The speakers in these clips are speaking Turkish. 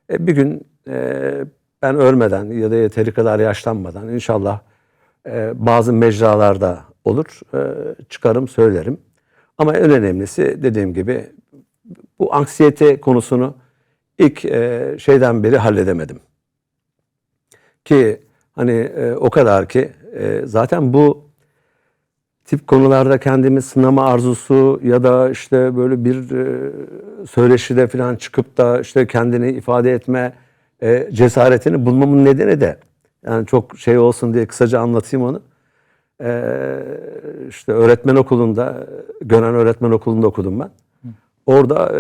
Bir gün ben ölmeden ya da yeteri kadar yaşlanmadan inşallah bazı mecralarda olur, çıkarım söylerim. Ama en önemlisi dediğim gibi bu anksiyete konusunu ilk şeyden beri halledemedim. Ki hani o kadar ki zaten bu tip konularda kendimi sınama arzusu ya da işte böyle bir söyleşide falan çıkıp da işte kendini ifade etme cesaretini bulmamın nedeni de yani çok şey olsun diye kısaca anlatayım onu. İşte öğretmen okulunda, Gönen Öğretmen Okulu'nda okudum ben. Orada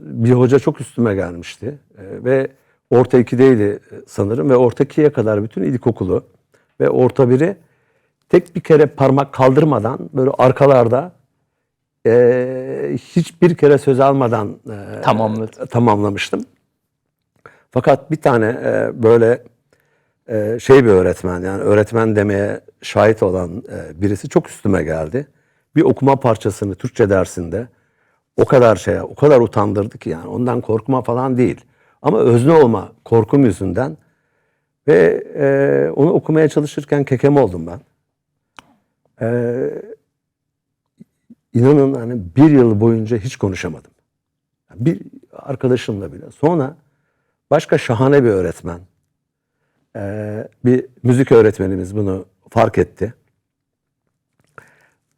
bir hoca çok üstüme gelmişti ve orta 2'deydi sanırım ve orta 2'ye kadar bütün ilkokulu ve orta 1'i tek bir kere parmak kaldırmadan böyle arkalarda hiçbir kere söz almadan tamamlamıştım. Fakat bir tane böyle şey bir öğretmen, yani öğretmen demeye şahit olan birisi çok üstüme geldi. Bir okuma parçasını Türkçe dersinde o kadar utandırdı ki, yani ondan korkma falan değil. Ama özne olma korkum yüzünden ve onu okumaya çalışırken kekem oldum ben. İnanın hani bir yıl boyunca hiç konuşamadım. Bir arkadaşımla bile. Sonra başka şahane bir öğretmen, bir müzik öğretmenimiz bunu fark etti.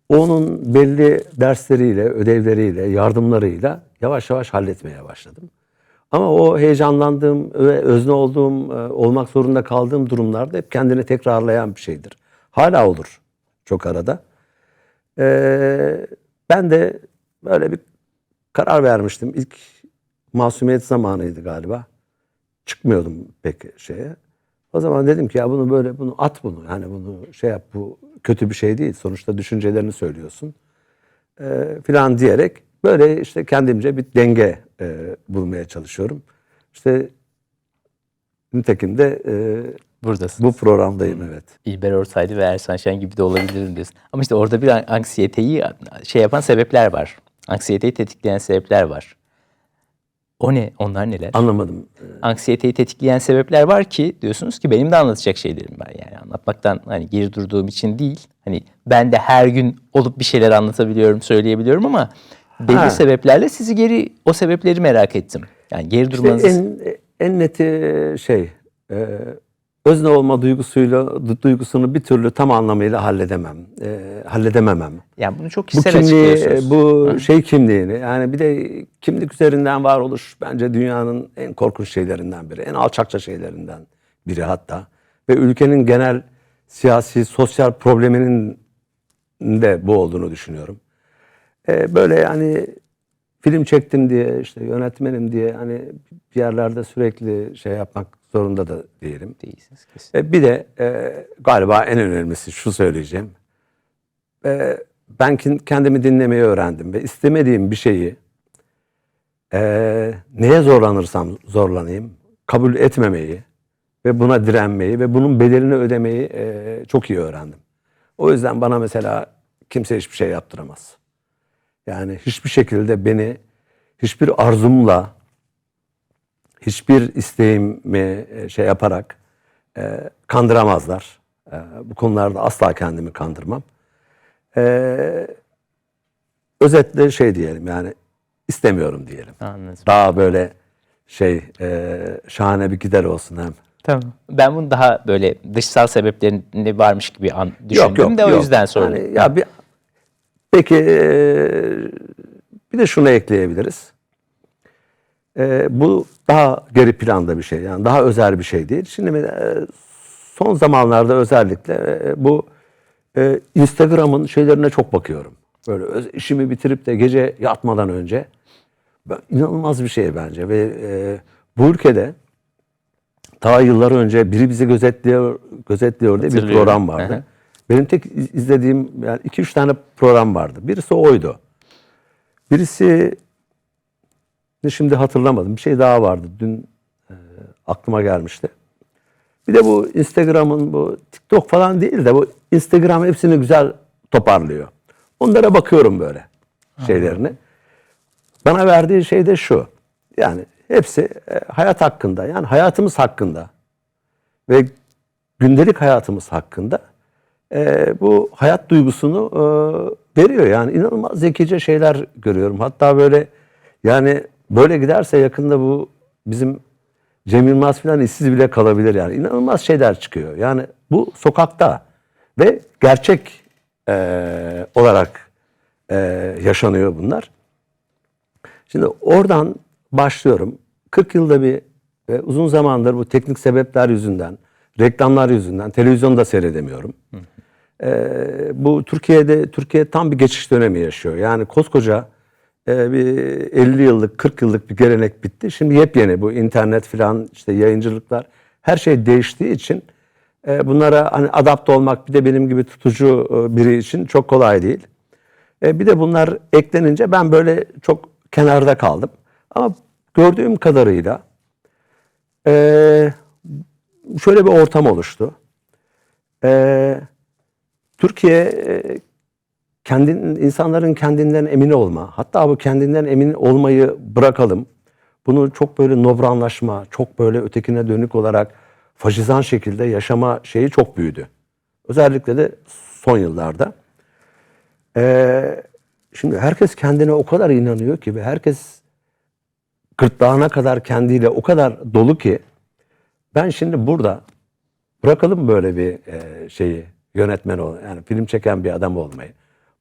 Onun belli dersleriyle, ödevleriyle, yardımlarıyla yavaş yavaş halletmeye başladım. Ama o heyecanlandığım ve özne olduğum, olmak zorunda kaldığım durumlarda hep kendini tekrarlayan bir şeydir. Hala olur çok arada. Ben de böyle bir karar vermiştim. İlk masumiyet zamanıydı galiba. Çıkmıyordum pek şeye. O zaman dedim ki ya bunu at bunu. Yani bunu şey yap, bu kötü bir şey değil. Sonuçta düşüncelerini söylüyorsun. Filan diyerek böyle işte kendimce bir denge bulmaya çalışıyorum. İşte nitekim de buradasın. bu programdayım, evet. İlber Ortaylı ve Ersan Şen gibi de olabilirim diyorsun. Ama işte orada bir anksiyeteyi şey yapan sebepler var. Anksiyeteyi tetikleyen sebepler var. O ne? Onlar neler? Anlamadım. Anksiyeteyi tetikleyen sebepler var ki diyorsunuz ki benim de anlatacak şeylerim var. Yani anlatmaktan hani geri durduğum için değil. Hani ben de her gün olup bir şeyler anlatabiliyorum, söyleyebiliyorum ama belli sebeplerle o sebepleri merak ettim. Yani geri durmanızı... İşte en neti şey, özne olma duygusunu bir türlü tam anlamıyla halledememem. Yani bunu çok kişisel açıklıyorsunuz. Bu şey kimliğini, yani bir de kimlik üzerinden varoluş bence dünyanın en korkunç şeylerinden biri, en alçakça şeylerinden biri hatta. Ve ülkenin genel siyasi, sosyal probleminin de bu olduğunu düşünüyorum. Böyle yani film çektim diye, işte yönetmenim diye hani bir yerlerde sürekli şey yapmak zorunda da değilim. Değilsiniz kesin. Bir de galiba en önemlisi şu söyleyeceğim. Ben kendimi dinlemeyi öğrendim ve istemediğim bir şeyi neye zorlanırsam zorlanayım kabul etmemeyi ve buna direnmeyi ve bunun bedelini ödemeyi çok iyi öğrendim. O yüzden bana mesela kimse hiçbir şey yaptıramaz. Yani hiçbir şekilde beni hiçbir arzumla, hiçbir isteğimi şey yaparak kandıramazlar. Bu konularda asla kendimi kandırmam. Özetle şey diyelim, yani istemiyorum diyelim. Anladım. Daha böyle şey şahane bir gider olsun hem. Tamam. Ben bunu daha böyle dışsal sebeplerinde varmış gibi düşündüm o yüzden sordum. Yani, peki bir de şunu ekleyebiliriz. Bu daha geri planda bir şey, yani daha özel bir şey değil. Şimdi son zamanlarda özellikle bu Instagram'ın şeylerine çok bakıyorum. Böyle işimi bitirip de gece yatmadan önce, inanılmaz bir şey bence ve bu ülkede ta yıllar önce Biri Bizi Gözetliyor diye bir program vardı. Hı hı. Benim tek izlediğim yani 2-3 tane program vardı. Birisi oydu. Birisi şimdi hatırlamadım. Bir şey daha vardı. Dün aklıma gelmişti. Bir de bu Instagram'ın, bu TikTok falan değil de bu Instagram hepsini güzel toparlıyor. Onlara bakıyorum böyle şeylerini. Bana verdiği şey de şu. Yani hepsi hayat hakkında, yani hayatımız hakkında ve gündelik hayatımız hakkında bu hayat duygusunu veriyor. Yani inanılmaz zekice şeyler görüyorum. Hatta böyle, yani böyle giderse yakında bu bizim Cem Yılmaz falan işsiz bile kalabilir yani. İnanılmaz şeyler çıkıyor. Yani bu sokakta ve gerçek olarak yaşanıyor bunlar. Şimdi oradan başlıyorum. 40 yılda bir uzun zamandır bu teknik sebepler yüzünden, reklamlar yüzünden televizyonda seyredemiyorum. Bu Türkiye tam bir geçiş dönemi yaşıyor. Yani koskoca bir 50 yıllık, 40 yıllık bir gelenek bitti. Şimdi yepyeni bu internet filan, işte yayıncılıklar, her şey değiştiği için bunlara hani adapte olmak bir de benim gibi tutucu biri için çok kolay değil. Bir de bunlar eklenince ben böyle çok kenarda kaldım. Ama gördüğüm kadarıyla şöyle bir ortam oluştu. Türkiye insanların kendinden emin olma, hatta bu kendinden emin olmayı bırakalım. Bunu çok böyle nobranlaşma, çok böyle ötekine dönük olarak faşizan şekilde yaşama şeyi çok büyüdü. Özellikle de son yıllarda. Şimdi herkes kendine o kadar inanıyor ki ve herkes gırtlağına kadar kendiyle o kadar dolu ki ben şimdi burada bırakalım böyle bir şeyi, yönetmen yani film çeken bir adam olmayı.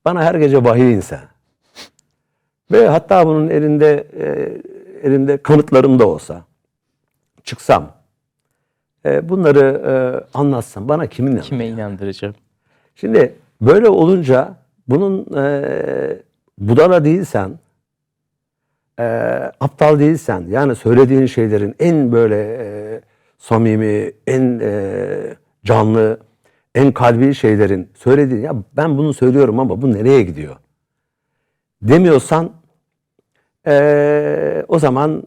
Bana her gece vahiy inse ve hatta bunun elinde kanıtlarım da olsa çıksam bunları anlatsam bana kimin inanır? Kime inandıracağım? Şimdi böyle olunca bunun budala değilsen, aptal değilsen, yani söylediğin şeylerin en böyle samimi, en canlı, en kalbi şeylerin söylediğin, ya ben bunu söylüyorum ama bu nereye gidiyor demiyorsan o zaman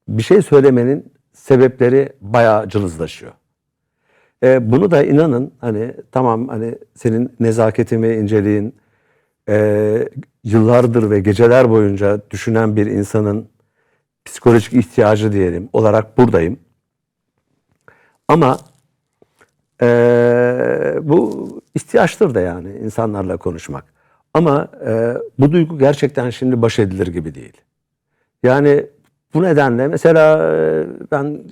bir şey söylemenin sebepleri bayağı cılızlaşıyor. Bunu da inanın, hani tamam, hani senin nezaketimi, inceliğin, yıllardır ve geceler boyunca düşünen bir insanın psikolojik ihtiyacı diyelim olarak buradayım. Ama bu ihtiyaçtır da, yani insanlarla konuşmak. Ama bu duygu gerçekten şimdi baş edilir gibi değil. Yani bu nedenle mesela ben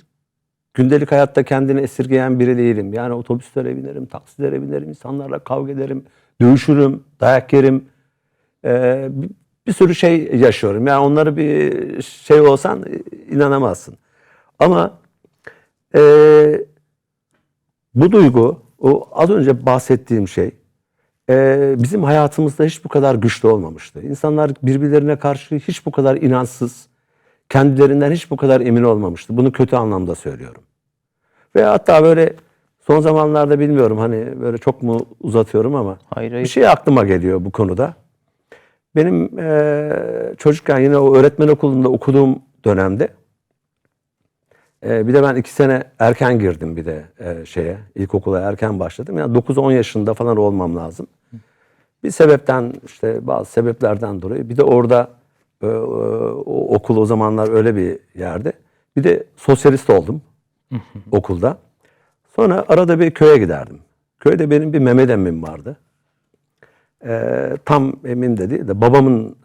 gündelik hayatta kendini esirgeyen biri değilim. Yani otobüslere binerim, taksilere binerim, insanlarla kavga ederim, dövüşürüm, dayak yerim. Bir sürü şey yaşıyorum. Yani onları bir şey olsan inanamazsın. Ama bu duygu, o az önce bahsettiğim şey bizim hayatımızda hiç bu kadar güçlü olmamıştı. İnsanlar birbirlerine karşı hiç bu kadar inançsız, kendilerinden hiç bu kadar emin olmamıştı. Bunu kötü anlamda söylüyorum. Ve hatta böyle son zamanlarda, bilmiyorum hani böyle çok mu uzatıyorum ama Hayır, bir hayır. şey aklıma geliyor bu konuda. Benim çocukken yine o öğretmen okulunda okuduğum dönemde bir de ben 2 sene erken girdim, bir de ilkokula erken başladım. Yani 9-10 yaşında falan olmam lazım. Bir sebepten, işte bazı sebeplerden dolayı, bir de orada o okul o zamanlar öyle bir yerde. Bir de sosyalist oldum okulda. Sonra arada bir köye giderdim. Köyde benim bir Mehmet emmim vardı. Tam emmim de değil de babamın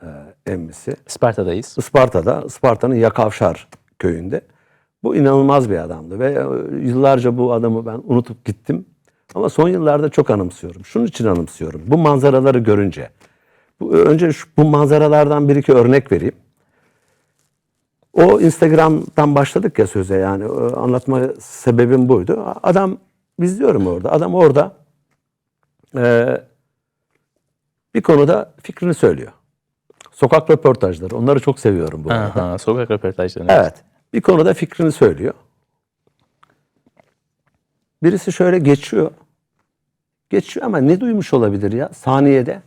emmisi. Isparta'dayız. Isparta'nın Yakavşar köyünde. Bu inanılmaz bir adamdı ve yıllarca bu adamı ben unutup gittim. Ama son yıllarda çok anımsıyorum. Şunun için anımsıyorum. Bu manzaraları görünce. Önce bu manzaralardan bir iki örnek vereyim. O Instagram'dan başladık ya söze, yani anlatma sebebim buydu. Adam, izliyorum orada. Adam orada bir konuda fikrini söylüyor. Sokak röportajları. Onları çok seviyorum bu arada. Aha, sokak röportajlarını. Evet. Bir konuda fikrini söylüyor. Birisi şöyle geçiyor. Geçiyor ama ne duymuş olabilir ya saniyede?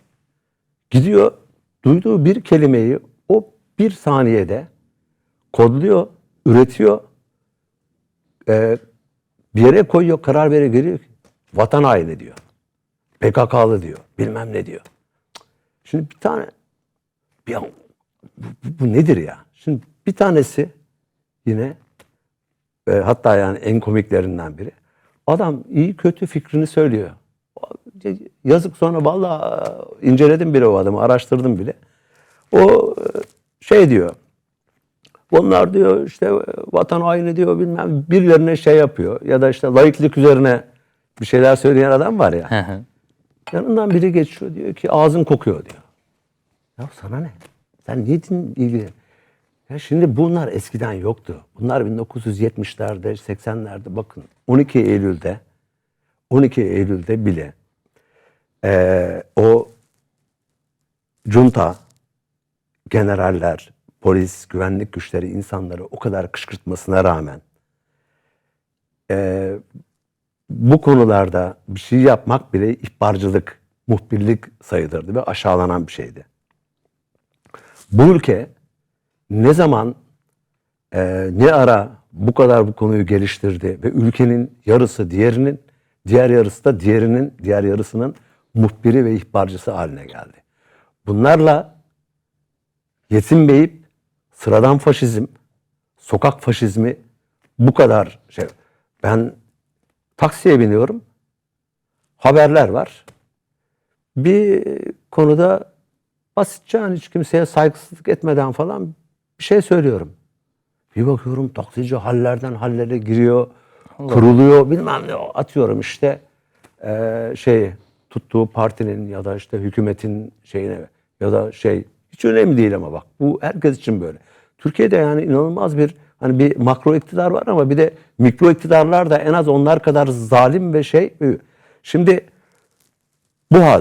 Gidiyor, duyduğu bir kelimeyi o bir saniyede kodluyor, üretiyor. Bir yere koyuyor, karar veriyor, geliyor. Vatan haini diyor. PKK'lı diyor. Bilmem ne diyor. Şimdi Ya, bu nedir ya? Şimdi bir tanesi yine hatta yani en komiklerinden biri. Adam iyi kötü fikrini söylüyor. Yazık, sonra vallahi inceledim bile o adamı, araştırdım bile. O şey diyor. Bunlar diyor işte vatan haini diyor, bilmem, birilerine şey yapıyor ya da işte laiklik üzerine bir şeyler söyleyen adam var ya. Hı hı. Yanından biri geçiyor, diyor ki ağzın kokuyor diyor. Ya sana ne? Sen niye ilgili? Ya şimdi bunlar eskiden yoktu. Bunlar 1970'lerde, 80'lerde, bakın 12 Eylül'de bile o junta, generaller, polis, güvenlik güçleri insanları o kadar kışkırtmasına rağmen bu konularda bir şey yapmak bile ihbarcılık, muhbirlik sayılırdı ve aşağılanan bir şeydi. Bu ülke ne zaman, ne ara bu kadar bu konuyu geliştirdi ve ülkenin yarısı diğerinin, diğer yarısı da diğer yarısının muhbiri ve ihbarcısı haline geldi. Bunlarla yetinmeyip sıradan faşizm, sokak faşizmi bu kadar şey. Ben taksiye biniyorum, haberler var. Bir konuda basitçe, hani hiç kimseye saygısızlık etmeden falan bir şey söylüyorum. Bir bakıyorum taksici hallerden hallere giriyor, kuruluyor, bilmem ne, atıyorum işte tuttuğu partinin ya da işte hükümetin şeyine ya da hiç önemli değil ama bak bu herkes için böyle. Türkiye'de yani inanılmaz bir, hani bir makro iktidar var ama bir de mikro iktidarlar da en az onlar kadar zalim ve Şimdi bu halde